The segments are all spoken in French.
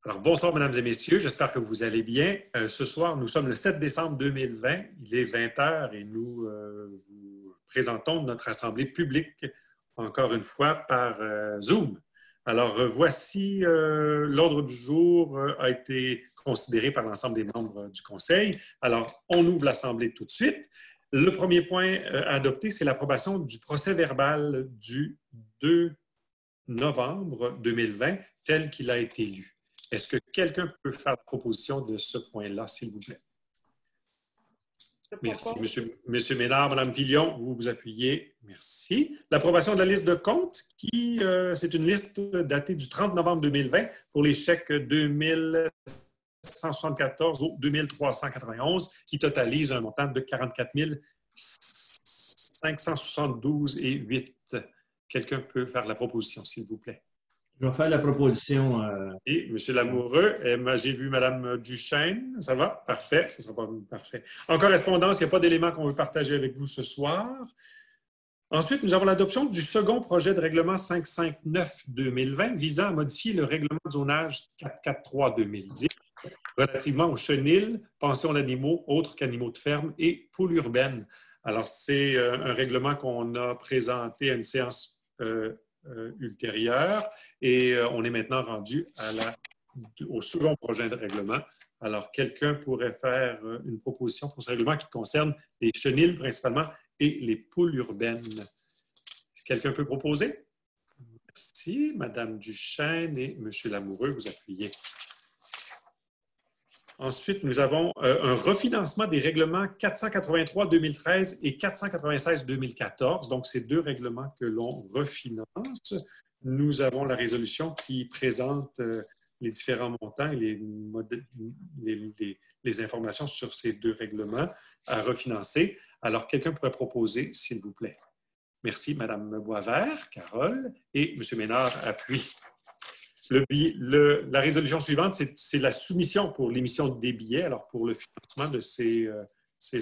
Alors, bonsoir, mesdames et messieurs. J'espère que vous allez bien. Ce soir, nous sommes le 7 décembre 2020. Il est 20 heures et nous vous présentons notre assemblée publique, encore une fois, par Zoom. Alors, voici l'ordre du jour a été considéré par l'ensemble des membres du Conseil. Alors, on ouvre l'assemblée tout de suite. Le premier point à adopter, c'est l'approbation du procès-verbal du 2 novembre 2020, tel qu'il a été lu. Est-ce que quelqu'un peut faire la proposition de ce point-là, s'il vous plaît? Merci. Monsieur Ménard, Madame Fillon, vous vous appuyez. Merci. L'approbation de la liste de comptes, c'est une liste datée du 30 novembre 2020 pour les chèques 2174 au 2391 qui totalise un montant de 44 572,08. Quelqu'un peut faire la proposition, s'il vous plaît? Je vais faire la proposition. Et M. Lamoureux, j'ai vu Mme Duchesne. Ça va? Parfait. Ça sera pas parfait. En correspondance, il n'y a pas d'éléments qu'on veut partager avec vous ce soir. Ensuite, nous avons l'adoption du second projet de règlement 559-2020 visant à modifier le règlement de zonage 443-2010 relativement aux chenils, pensions d'animaux, autres qu'animaux de ferme et poules urbaines. Alors, c'est un règlement qu'on a présenté à une séance ultérieure et on est maintenant rendu au second projet de règlement. Alors, quelqu'un pourrait faire une proposition pour ce règlement qui concerne les chenils principalement et les poules urbaines. Quelqu'un peut proposer? Merci. Mme Duchesne et M. Lamoureux, vous appuyez. Ensuite, nous avons un refinancement des règlements 483-2013 et 496-2014. Donc, ces deux règlements que l'on refinance. Nous avons la résolution qui présente les différents montants et les informations sur ces deux règlements à refinancer. Alors, quelqu'un pourrait proposer, s'il vous plaît. Merci, Mme Boisvert, Carole, et M. Ménard appuie. La résolution suivante, c'est la soumission pour l'émission des billets, alors pour le financement de ces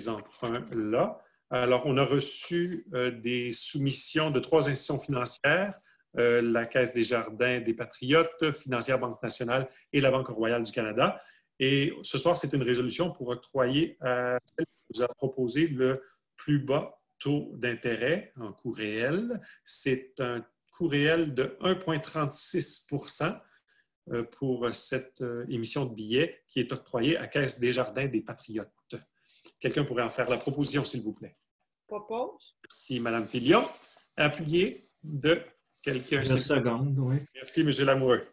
emprunts-là. Alors, on a reçu des soumissions de 3 institutions financières, la Caisse des Jardins des Patriotes, Financière Banque Nationale et la Banque Royale du Canada. Et ce soir, c'est une résolution pour octroyer à celle qui nous a proposé le plus bas taux d'intérêt en coût réel. C'est un coût réel de 1,36 % pour cette émission de billets qui est octroyée à Caisse des Jardins des Patriotes. Quelqu'un pourrait en faire la proposition, s'il vous plaît? Propose. Merci, Mme Fillon. Appuyé de quelqu'un. Une seconde, oui. Merci, M. Lamoureux.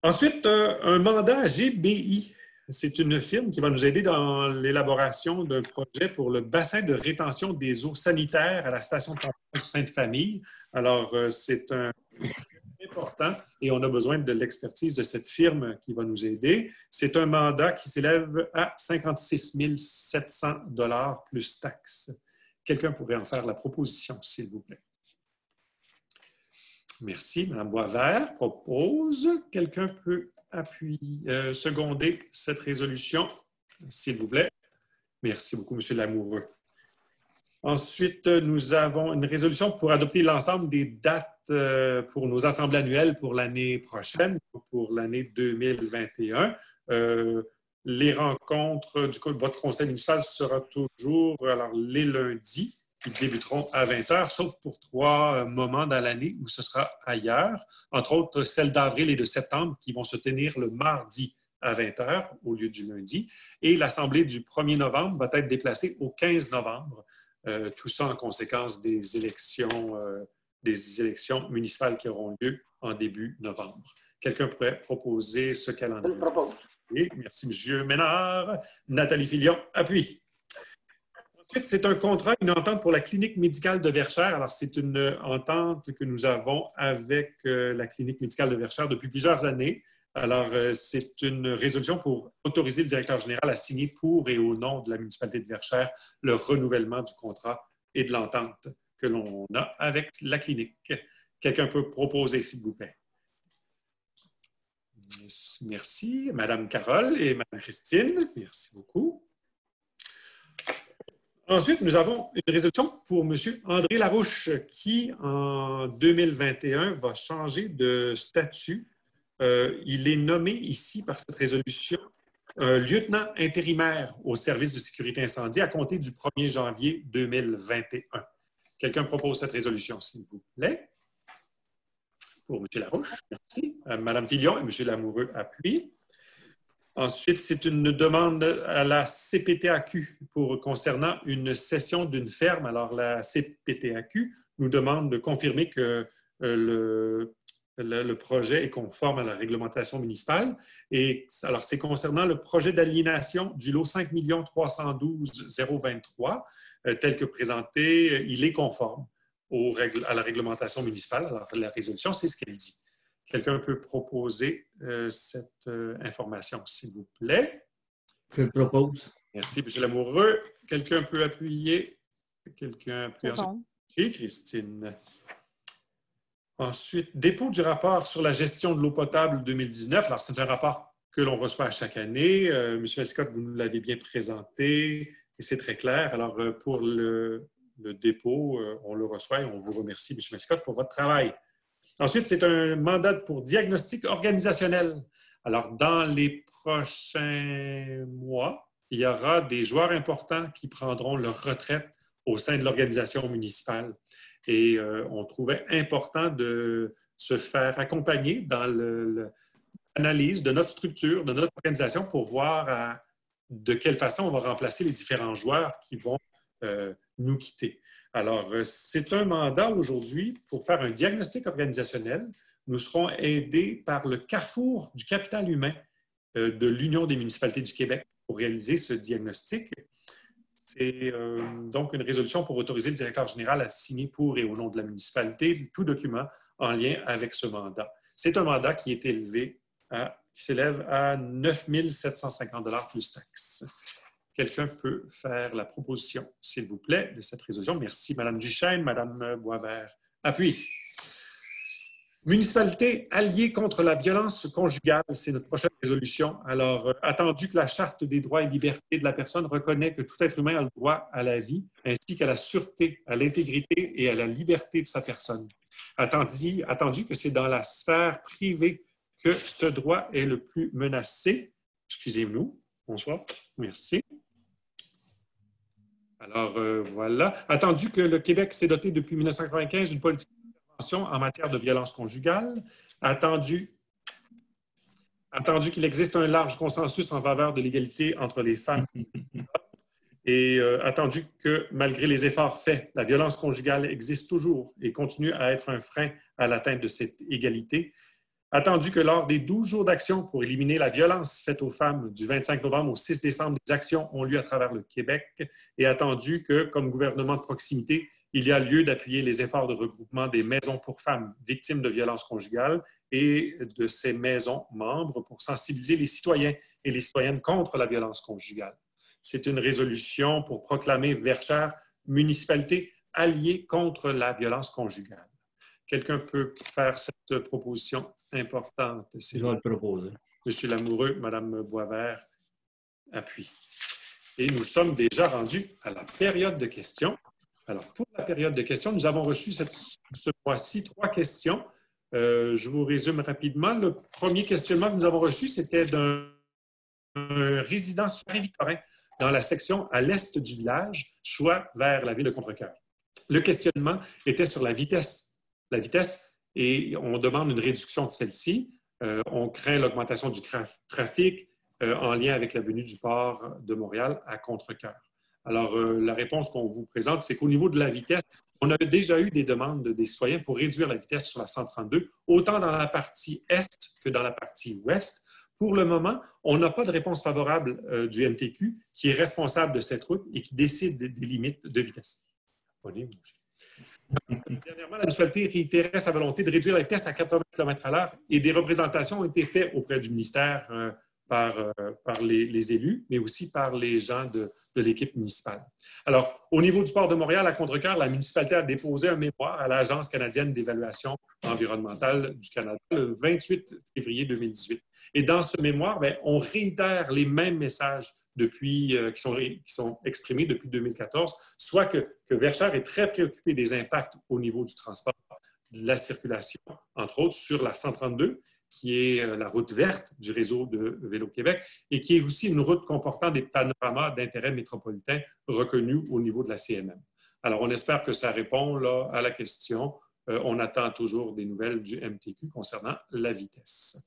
Ensuite, un mandat GBI. C'est une firme qui va nous aider dans l'élaboration d'un projet pour le bassin de rétention des eaux sanitaires à la station de pompage Sainte-Famille. Alors, c'est un important et on a besoin de l'expertise de cette firme qui va nous aider. C'est un mandat qui s'élève à 56 700 $ plus taxes. Quelqu'un pourrait en faire la proposition, s'il vous plaît. Merci. Mme Boisvert propose. Quelqu'un peut seconder cette résolution, s'il vous plaît. Merci beaucoup, M. Lamoureux. Ensuite, nous avons une résolution pour adopter l'ensemble des dates pour nos assemblées annuelles pour l'année prochaine, pour l'année 2021. Les rencontres de votre conseil municipal sera toujours les lundis. Ils débuteront à 20 h, sauf pour 3 moments dans l'année où ce sera ailleurs, entre autres celles d'avril et de septembre qui vont se tenir le mardi à 20 h au lieu du lundi. Et l'assemblée du 1er novembre va être déplacée au 15 novembre. Tout ça en conséquence des élections municipales qui auront lieu en début novembre. Quelqu'un pourrait proposer ce calendrier? Je le propose. Oui, merci, M. Ménard. Nathalie Fillon, appuie. Ensuite, c'est un contrat, une entente pour la clinique médicale de Verchères. Alors, c'est une entente que nous avons avec la clinique médicale de Verchères depuis plusieurs années. Alors, c'est une résolution pour autoriser le directeur général à signer pour et au nom de la municipalité de Verchères le renouvellement du contrat et de l'entente que l'on a avec la clinique. Quelqu'un peut proposer, s'il vous plaît? Merci. Mme Carole et Mme Christine, merci beaucoup. Ensuite, nous avons une résolution pour M. André Larouche qui, en 2021, va changer de statut il est nommé ici par cette résolution lieutenant intérimaire au service de sécurité incendie à compter du 1er janvier 2021. Quelqu'un propose cette résolution, s'il vous plaît? Pour M. Larouche, merci. Mme Filion et M. Lamoureux appuient. Ensuite, c'est une demande à la CPTAQ concernant une cession d'une ferme. Alors, la CPTAQ nous demande de confirmer que le projet est conforme à la réglementation municipale. Et alors, c'est concernant le projet d'aliénation du lot 5 312 023, tel que présenté, il est conforme à la réglementation municipale. Alors, la résolution, c'est ce qu'elle dit. Quelqu'un peut proposer cette information, s'il vous plaît? Je le propose. Merci, M. Lamoureux. Quelqu'un peut appuyer? Quelqu'un appuie Bon. Oui, Christine. Ensuite, dépôt du rapport sur la gestion de l'eau potable 2019. Alors, c'est un rapport que l'on reçoit à chaque année. M. Escott, vous nous l'avez bien présenté et c'est très clair. Alors, pour le dépôt, on le reçoit et on vous remercie, M. Escott, pour votre travail. Ensuite, c'est un mandat pour diagnostic organisationnel. Alors, dans les prochains mois, il y aura des joueurs importants qui prendront leur retraite au sein de l'organisation municipale. Et on trouvait important de se faire accompagner dans l'analyse de notre structure, de notre organisation, pour voir de quelle façon on va remplacer les différents joueurs qui vont nous quitter. Alors, c'est un mandat aujourd'hui pour faire un diagnostic organisationnel. Nous serons aidés par le Carrefour du capital humain de l'Union des municipalités du Québec pour réaliser ce diagnostic. C'est donc une résolution pour autoriser le directeur général à signer pour et au nom de la municipalité tout document en lien avec ce mandat. C'est un mandat qui est élevé qui s'élève à 9 750 $ plus taxes. Quelqu'un peut faire la proposition, s'il vous plaît, de cette résolution. Merci, Mme Duchesne, Mme Boisvert. Appuie. Municipalité alliée contre la violence conjugale, c'est notre prochaine résolution. Alors, attendu que la Charte des droits et libertés de la personne reconnaît que tout être humain a le droit à la vie, ainsi qu'à la sûreté, à l'intégrité et à la liberté de sa personne. Attendu que c'est dans la sphère privée que ce droit est le plus menacé. Excusez-nous. Bonsoir. Merci. Alors, voilà. Attendu que le Québec s'est doté depuis 1995 d'une politique d'intervention en matière de violence conjugale, attendu qu'il existe un large consensus en faveur de l'égalité entre les femmes et attendu que, malgré les efforts faits, la violence conjugale existe toujours et continue à être un frein à l'atteinte de cette égalité. Attendu que lors des 12 jours d'action pour éliminer la violence faite aux femmes du 25 novembre au 6 décembre, des actions ont lieu à travers le Québec et attendu que, comme gouvernement de proximité, il y a lieu d'appuyer les efforts de regroupement des maisons pour femmes victimes de violences conjugales et de ces maisons membres pour sensibiliser les citoyens et les citoyennes contre la violence conjugale. C'est une résolution pour proclamer Verchères municipalité alliée contre la violence conjugale. Quelqu'un peut faire cette proposition importante? Je vais le proposer. M. Lamoureux, Mme Boisvert appuie. Et nous sommes déjà rendus à la période de questions. Alors, pour la période de questions, nous avons reçu ce mois-ci 3 questions. Je vous résume rapidement. Le premier questionnement que nous avons reçu, c'était d'un résident sur Saint-Victorin, dans la section à l'est du village, soit vers la ville de Contrecœur. Le questionnement était sur la vitesse et on demande une réduction de celle-ci. On craint l'augmentation du trafic en lien avec la venue du port de Montréal à Contrecœur. Alors, la réponse qu'on vous présente, c'est qu'au niveau de la vitesse, on a déjà eu des demandes des citoyens pour réduire la vitesse sur la 132, autant dans la partie est que dans la partie ouest. Pour le moment, on n'a pas de réponse favorable du MTQ qui est responsable de cette route et qui décide des limites de vitesse. Dernièrement, la municipalité réitérait sa volonté de réduire la vitesse à 80 km/h et des représentations ont été faites auprès du ministère par les élus, mais aussi par les gens de l'équipe municipale. Alors, au niveau du port de Montréal, à Contrecœur, la municipalité a déposé un mémoire à l'Agence canadienne d'évaluation environnementale du Canada le 28 février 2018. Et dans ce mémoire, on réitère les mêmes messages qui sont exprimés depuis 2014, soit que Verchères est très préoccupé des impacts au niveau du transport, de la circulation, entre autres, sur la 132, qui est la route verte du réseau de Vélo Québec et qui est aussi une route comportant des panoramas d'intérêt métropolitain reconnus au niveau de la CMM. Alors, on espère que ça répond là, à la question. On attend toujours des nouvelles du MTQ concernant la vitesse.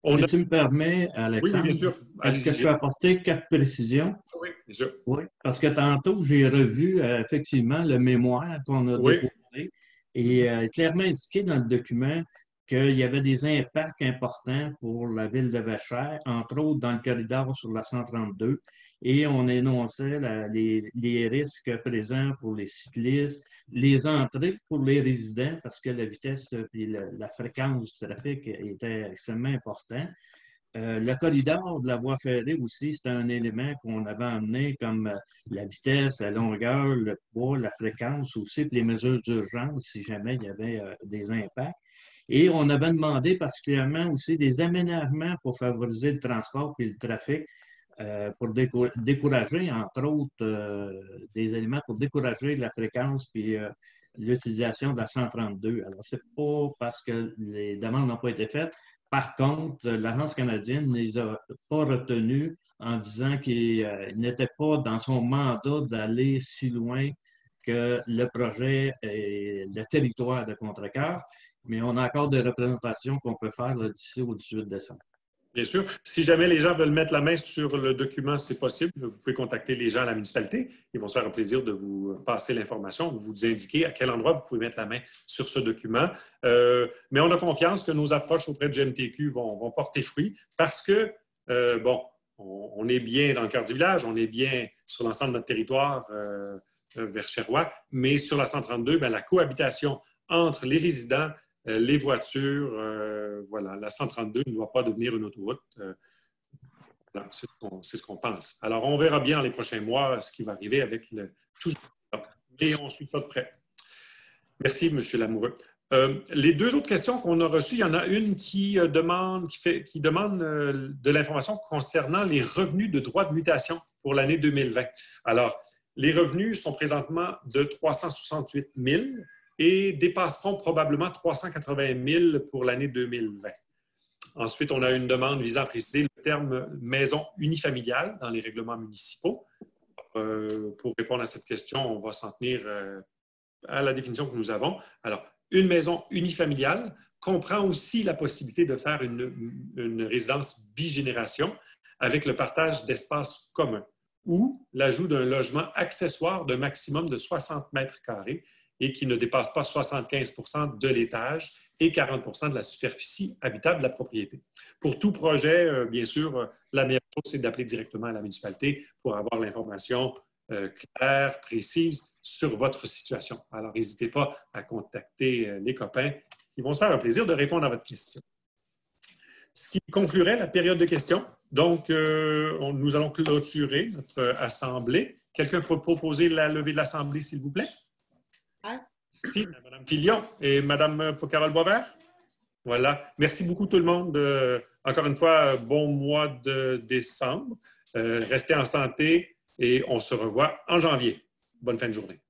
Si tu me permets, Alexandre, oui, bien sûr. est-ce que je peux apporter 4 précisions? Oui, bien sûr. Oui, parce que tantôt, j'ai revu effectivement le mémoire qu'on a déposé et clairement indiqué dans le document qu'il y avait des impacts importants pour la ville de Vacheres, entre autres dans le corridor sur la 132, et on énonçait les risques présents pour les cyclistes, les entrées pour les résidents, parce que la vitesse et la fréquence du trafic était extrêmement importante. Le corridor de la voie ferrée aussi, c'est un élément qu'on avait amené comme la vitesse, la longueur, le poids, la fréquence aussi, puis les mesures d'urgence si jamais il y avait des impacts. Et on avait demandé particulièrement aussi des aménagements pour favoriser le transport et le trafic pour décourager, entre autres, des éléments pour décourager la fréquence puis l'utilisation de la 132. Alors, c'est pas parce que les demandes n'ont pas été faites. Par contre, l'Agence canadienne ne les a pas retenues en disant qu'il n'était pas dans son mandat d'aller si loin que le projet et le territoire de Contrecœur, mais on a encore des représentations qu'on peut faire d'ici au 18 décembre. Bien sûr. Si jamais les gens veulent mettre la main sur le document, c'est possible. Vous pouvez contacter les gens à la municipalité. Ils vont se faire un plaisir de vous passer l'information, de vous indiquer à quel endroit vous pouvez mettre la main sur ce document. Mais on a confiance que nos approches auprès du MTQ vont porter fruit parce que, on est bien dans le cœur du village, on est bien sur l'ensemble de notre territoire vers Sherbrooke, mais sur la 132, la cohabitation entre les résidents, les voitures, la 132 ne doit pas devenir une autoroute. Voilà, c'est ce qu'on pense. Alors, on verra bien dans les prochains mois ce qui va arriver avec tout ça. Mais on ne suit pas de près. Merci, M. Lamoureux. Les deux autres questions qu'on a reçues, il y en a une qui demande de l'information concernant les revenus de droits de mutation pour l'année 2020. Alors, les revenus sont présentement de 368 000 et dépasseront probablement 380 000 pour l'année 2020. Ensuite, on a une demande visant à préciser le terme « maison unifamiliale » dans les règlements municipaux. Pour répondre à cette question, on va s'en tenir à la définition que nous avons. Alors, une maison unifamiliale comprend aussi la possibilité de faire une résidence bigénération avec le partage d'espaces communs ou l'ajout d'un logement accessoire d'un maximum de 60 mètres carrés et qui ne dépasse pas 75 % de l'étage et 40 % de la superficie habitable de la propriété. Pour tout projet, bien sûr, la meilleure chose, c'est d'appeler directement à la municipalité pour avoir l'information claire, précise sur votre situation. Alors, n'hésitez pas à contacter les copains qui vont se faire un plaisir de répondre à votre question. Ce qui conclurait la période de questions. Donc, nous allons clôturer notre assemblée. Quelqu'un peut proposer la levée de l'assemblée, s'il vous plaît? Si, Mme Filion et Mme Carole-Boisvert. Voilà. Merci beaucoup tout le monde. Encore une fois, bon mois de décembre. Restez en santé et on se revoit en janvier. Bonne fin de journée.